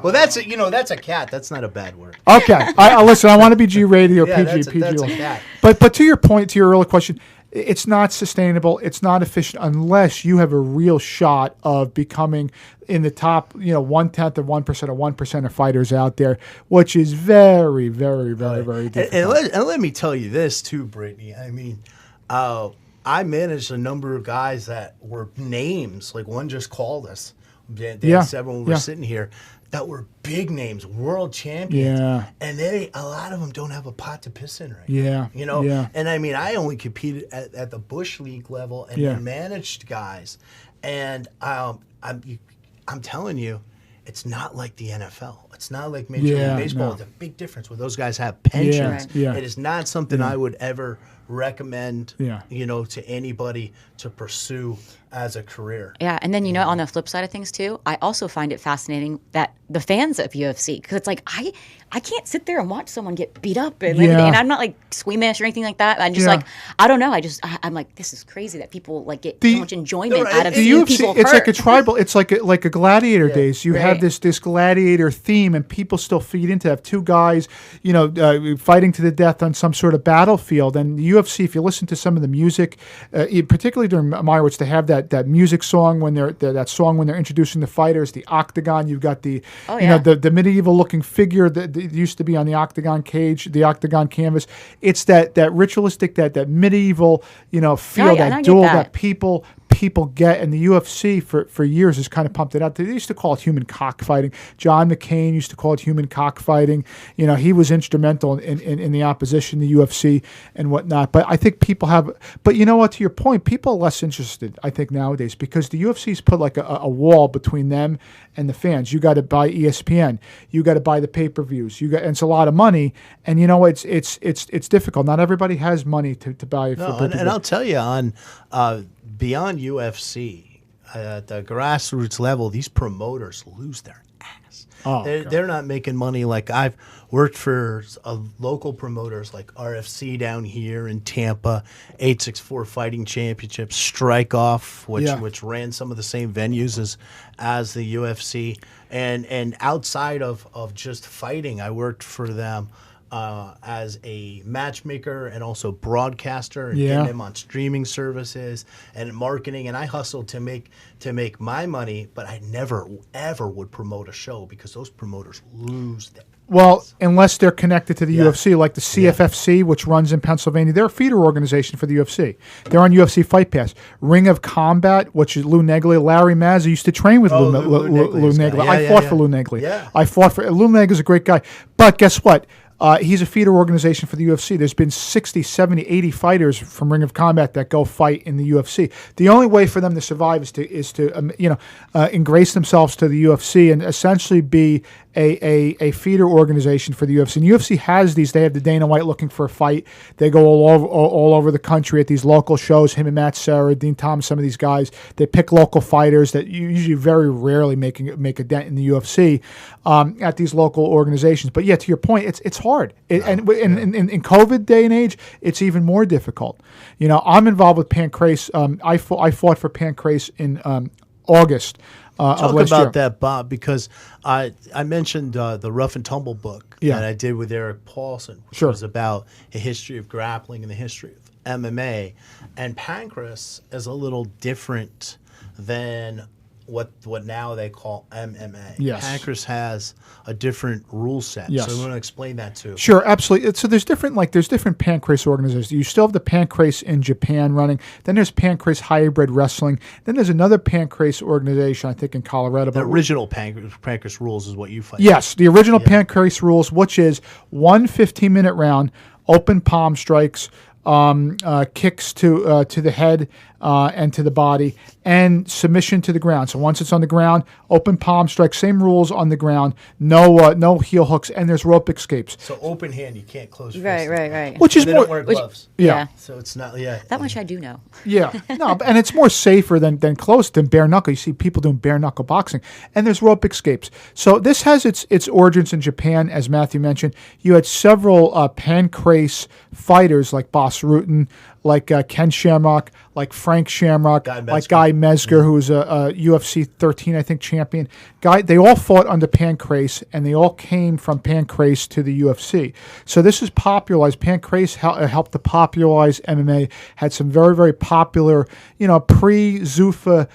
Well, that's a cat. That's not a bad word. Okay. Listen, I want to be G-rated or PG. That's a cat. But to your point, to your earlier question, it's not sustainable. It's not efficient unless you have a real shot of becoming in the top, 1/10 of 1% of 1% of fighters out there, which is very, very, very, very difficult. And let me tell you this too, Brittany. I mean, I managed a number of guys that were names. Like one just called us. Dan said when we were sitting here, that were big names, world champions. Yeah. And a lot of them don't have a pot to piss in right now. Yeah. And I mean, I only competed at the Bush League level and then managed guys. And I'm telling you, it's not like the NFL. It's not like Major League Baseball. No. It's a big difference where those guys have pensions. Yeah. It is not something I would ever recommend, Yeah. To anybody to pursue as a career. Yeah, and then on the flip side of things too, I also find it fascinating that the fans of UFC, because it's like I can't sit there and watch someone get beat up and everything, and I'm not like squeamish or anything like that. I'm just like, I don't know. I'm like, this is crazy that people like get so much enjoyment out of the seeing UFC. people It's hurt. like a tribal. It's like a gladiator days. You have Right. this gladiator theme, and people still feed into have two guys, fighting to the death on some sort of battlefield. And the UFC, if you listen to some of the music, particularly during my words, they have that music song when they're introducing the fighters, the octagon. You've got the the medieval looking figure that used to be on the octagon cage, the octagon canvas. It's that ritualistic, that medieval, feel, that duel that people get, and the UFC for years has kind of pumped it out. They used to call it human cockfighting. John McCain used to call it human cockfighting. He was instrumental in the opposition to the UFC and whatnot. But I think people have, but you know what, to your point, people are less interested, I think, nowadays, because the UFC's put like a wall between them and the fans. You got to buy ESPN. You got to buy the pay-per-views. And it's a lot of money. And it's difficult. Not everybody has money to buy it. No, and I'll tell you, on beyond UFC, at the grassroots level, these promoters lose their ass. They're not making money. Like, I've worked for local promoters like RFC down here in Tampa, 864 Fighting Championships, Strike Off, which ran some of the same venues as the UFC. And outside of just fighting, I worked for them as a matchmaker and also broadcaster, and getting them on streaming services and marketing. And I hustled to make my money, but I never ever would promote a show because those promoters lose them. Well, unless they're connected to the UFC, like the CFFC, which runs in Pennsylvania. They're a feeder organization for the UFC. They're on UFC Fight Pass. Ring of Combat, which is Lou Negli. Larry Mazza used to train with Lou Negli. I fought for Lou Negli. Yeah. I fought for Lou Negli is a great guy. But guess what? He's a feeder organization for the UFC. There's been 60, 70, 80 fighters from Ring of Combat that go fight in the UFC. The only way for them to survive is to ingrace themselves to the UFC and essentially be a feeder organization for the UFC. And UFC has these. They have the Dana White looking for a fight. They go all over the country at these local shows. Him and Matt Serra, Dean Thomas, some of these guys. They pick local fighters that usually very rarely make a dent in the UFC at these local organizations. But yeah, to your point, it's hard. And in COVID day and age, it's even more difficult. You know, I'm involved with Pancreas. I fought for Pancreas in August. Talk about that, Bob, because I mentioned the Rough and Tumble book that I did with Eric Paulson, which was about a history of grappling and the history of MMA. And Pancreas is a little different than what now they call MMA. Yes. Pancreas has a different rule set. Yes. So we want to explain that too. Sure, absolutely. So there's different Pancreas organizations. You still have the Pancreas in Japan running. Then there's Pancreas Hybrid Wrestling. Then there's another Pancreas organization, I think, in Colorado. The original Pancreas rules is what you fight. Yes, the original Pancreas rules, which is one 15-minute round, open palm strikes, kicks to the head and to the body, and submission to the ground. So once it's on the ground, open palm strike, same rules on the ground, no heel hooks, and there's rope escapes. So open hand, you can't close your Right, fist. right. Which is they more don't wear gloves. Yeah. So it's not That much I do know. Yeah, no, and it's more safer than close than bare knuckle. You see people doing bare knuckle boxing, and there's rope escapes. So this has its origins in Japan, as Matthew mentioned. You had several Pancreas fighters like Bas Rutten, like Ken Shamrock, like Frank Shamrock, like Guy Mezger, who was a UFC 13, I think, champion. They all fought under Pancreas, and they all came from Pancreas to the UFC. So this is popularized. Pancreas helped to popularize MMA, had some very, very popular, pre-Zuffa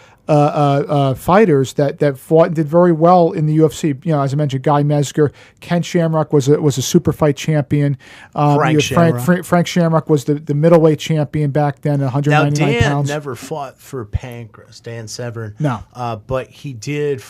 fighters that fought and did very well in the UFC. You know, as I mentioned, Guy Mezger, Ken Shamrock was a super fight champion. Frank Shamrock was the middleweight champion back then, 199 pounds. Dan never fought for Pancreas, Dan Severn. No, but he did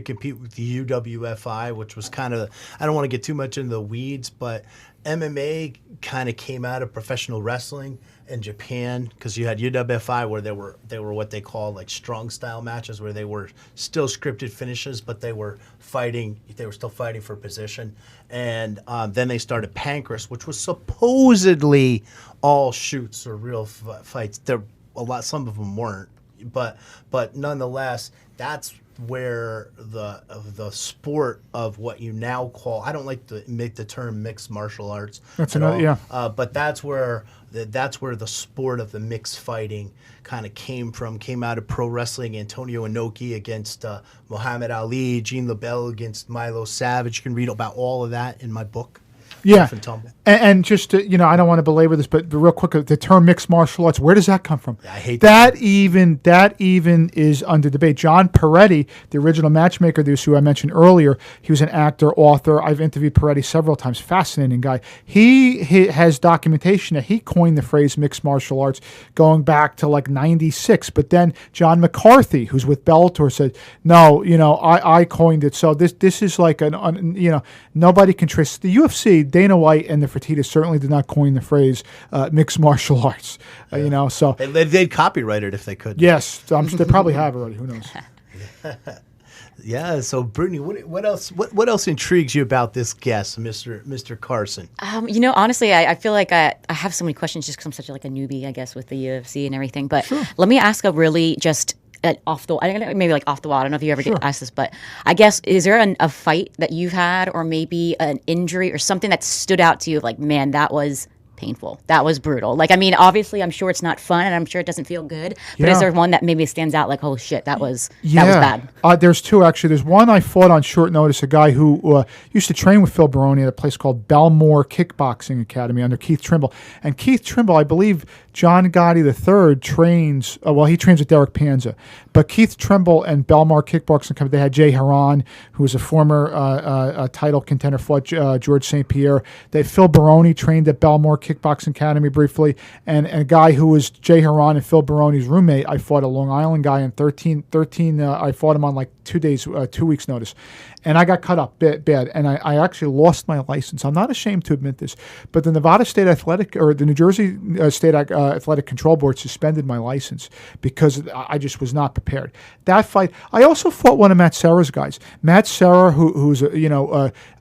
compete with the UWFI, which was kind of, I don't want to get too much into the weeds, but MMA kind of came out of professional wrestling in Japan, because you had UWFI where they were what they call like strong style matches, where they were still scripted finishes, but they were still fighting for position. And then they started Pancreas, which was supposedly all shoots or real fights. Some of them weren't, but nonetheless, that's where the sport of what you now call, I don't like to make the term mixed martial arts. That's another, but that's where the sport of the mixed fighting kind of came out of pro wrestling. Antonio Inoki against Muhammad Ali, Gene LeBell against Milo Savage. You can read about all of that in my book. Yeah, and just to, I don't want to belabor this, but real quick, the term mixed martial arts, where does that come from? I hate that. That even is under debate. John Peretti, the original matchmaker, who I mentioned earlier, he was an actor, author. I've interviewed Peretti several times. Fascinating guy. He has documentation that he coined the phrase mixed martial arts going back to like '96. But then John McCarthy, who's with Bellator, said, no, I coined it. So this is like nobody can trace the UFC. Dana White and the Fertittas certainly did not coin the phrase mixed martial arts. So they'd copyright it if they could. Yes, they probably have already. Who knows? Yeah. So, Brittany, what else? What else intrigues you about this guest, Mr. Carson? Honestly, I feel like I have so many questions just because I'm such a newbie, I guess, with the UFC and everything. But let me ask a really just. Off the wall. I don't know if you ever get asked this, but I guess, is there a fight that you've had, or maybe an injury or something that stood out to you, like, man, that was painful, that was brutal? Obviously, I'm sure it's not fun, and I'm sure it doesn't feel good, but is there one that maybe stands out, like, oh shit, that was bad? There's two, actually. There's one I fought on short notice, a guy who used to train with Phil Baroni at a place called Belmore Kickboxing Academy under Keith Trimble. And Keith Trimble, I believe John Gotti III trains, he trains with Derek Panza. But Keith Trimble and Belmore Kickboxing Academy, they had Jay Haran, who was a former title contender, fought George St. Pierre. Phil Baroni trained at Belmore Kickboxing Kickboxing Academy briefly, and a guy who was Jay Haran and Phil Baroni's roommate. I fought a Long Island guy in 13. I fought him on like 2 weeks notice. And I got cut up bad, and I actually lost my license. I'm not ashamed to admit this, but the Nevada State Athletic, or the New Jersey State Athletic Control Board suspended my license because I just was not prepared. That fight, I also fought one of Matt Serra's guys. Matt Serra, who's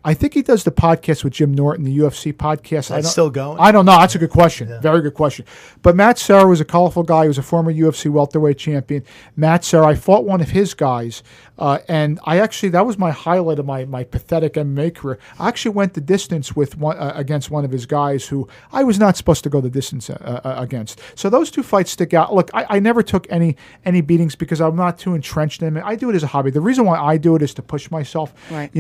I think he does the podcast with Jim Norton, the UFC podcast. That's still going? I don't know. That's a good question. Yeah. Very good question. But Matt Serra was a colorful guy. He was a former UFC welterweight champion. Matt Serra, I fought one of his guys, and that was my highlight of my pathetic MMA career. I actually went the distance with against one of his guys who I was not supposed to go the distance against. So those two fights stick out. Look, I never took any beatings because I'm not too entrenched in it. I do it as a hobby. The reason why I do it is to push myself. Right.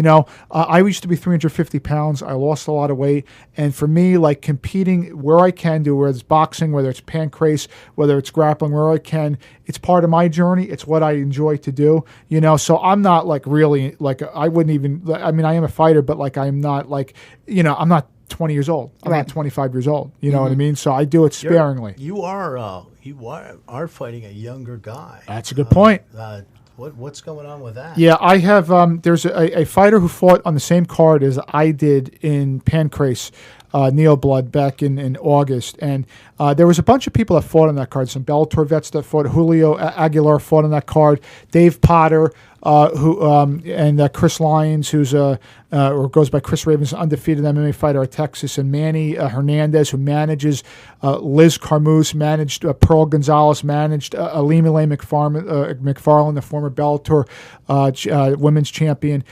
I used to be 350 pounds. I lost a lot of weight. And for me, like competing where I can do, whether it's boxing, whether it's pancreas, whether it's grappling, where I can, it's part of my journey. It's what I enjoy to do, So I'm not like really, like I wouldn't even, I mean, I am a fighter, but like I'm not like, I'm not 20 years old. I'm not 25 years old. You know what I mean? So I do it sparingly. You are fighting a younger guy. That's a good point. What's going on with that? Yeah, I have. There's a fighter who fought on the same card as I did in Pancreas, Neil Blood, back in August, and there was a bunch of people that fought on that card. Some Bellator vets that fought. Julio Aguilar fought on that card. Dave Potter, and Chris Lyons, who's or goes by Chris Ravens, undefeated MMA fighter at Texas, and Manny Hernandez, who manages Liz Carmouche, managed Pearl Gonzalez, managed Alimile McFarlane, the former Bellator women's champion.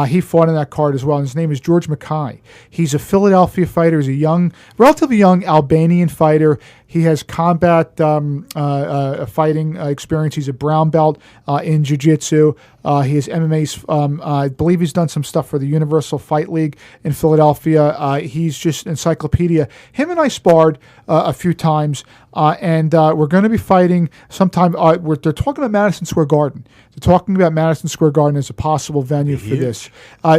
He fought on that card as well, and his name is George Mackay. He's a Philadelphia fighter. He's a relatively young Albanian fighter. He has combat fighting experience. He's a brown belt in jiu-jitsu. He has MMA. I believe he's done some stuff for the Universal Fight League in Philadelphia. He's just encyclopedia. Him and I sparred a few times, and we're going to be fighting sometime. They're talking about Madison Square Garden. They're talking about Madison Square Garden as a possible venue for this.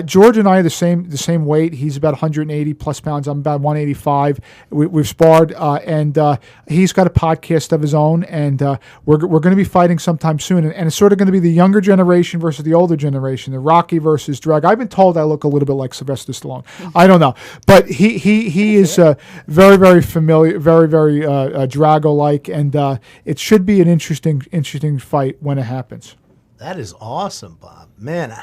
George and I are the same weight. He's about 180 plus pounds. I'm about 185. We've sparred, and he's got a podcast of his own, and we're going to be fighting sometime soon. And it's sort of going to be the younger generation versus the older generation, the Rocky versus Drag. I've been told I look a little bit like Sylvester Stallone. I don't know, but he is very, very familiar, very, very Drago-like, and it should be an interesting fight when it happens. That is awesome, Bob. Man,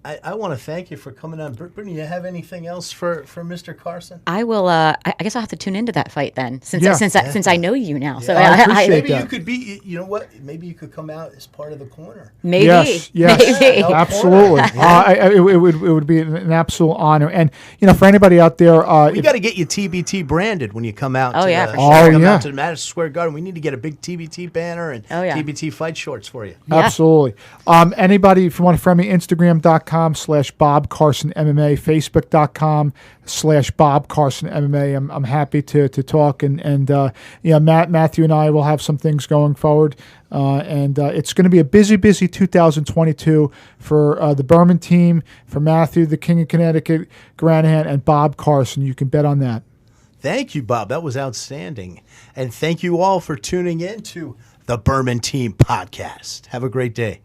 I want to thank you for coming on. Brittany, you have anything else for Mr. Carson? I will. I guess I'll have to tune into that fight then, since I know you now. Yeah. So maybe you could be. You know what? Maybe you could come out as part of the corner. Maybe. Yes, maybe. Absolutely. It would be an absolute honor. And for anybody out there, we got to get you TBT branded when you come out. Oh, to yeah, the, for sure. come out to the Madison Square Garden. We need to get a big TBT banner and TBT fight shorts for you. Yeah. Absolutely. Anybody, if you want to friend me, Instagram.com/Bob Carson MMA, Facebook.com/Bob Carson MMA. I'm happy to talk, and Matthew and I will have some things going forward, and it's going to be a busy 2022 for the Berman team, for Matthew, the King of Connecticut, Granahan, and Bob Carson. You can bet on that. Thank you, Bob. That was outstanding, and thank you all for tuning in to the Berman Team Podcast. Have a great day.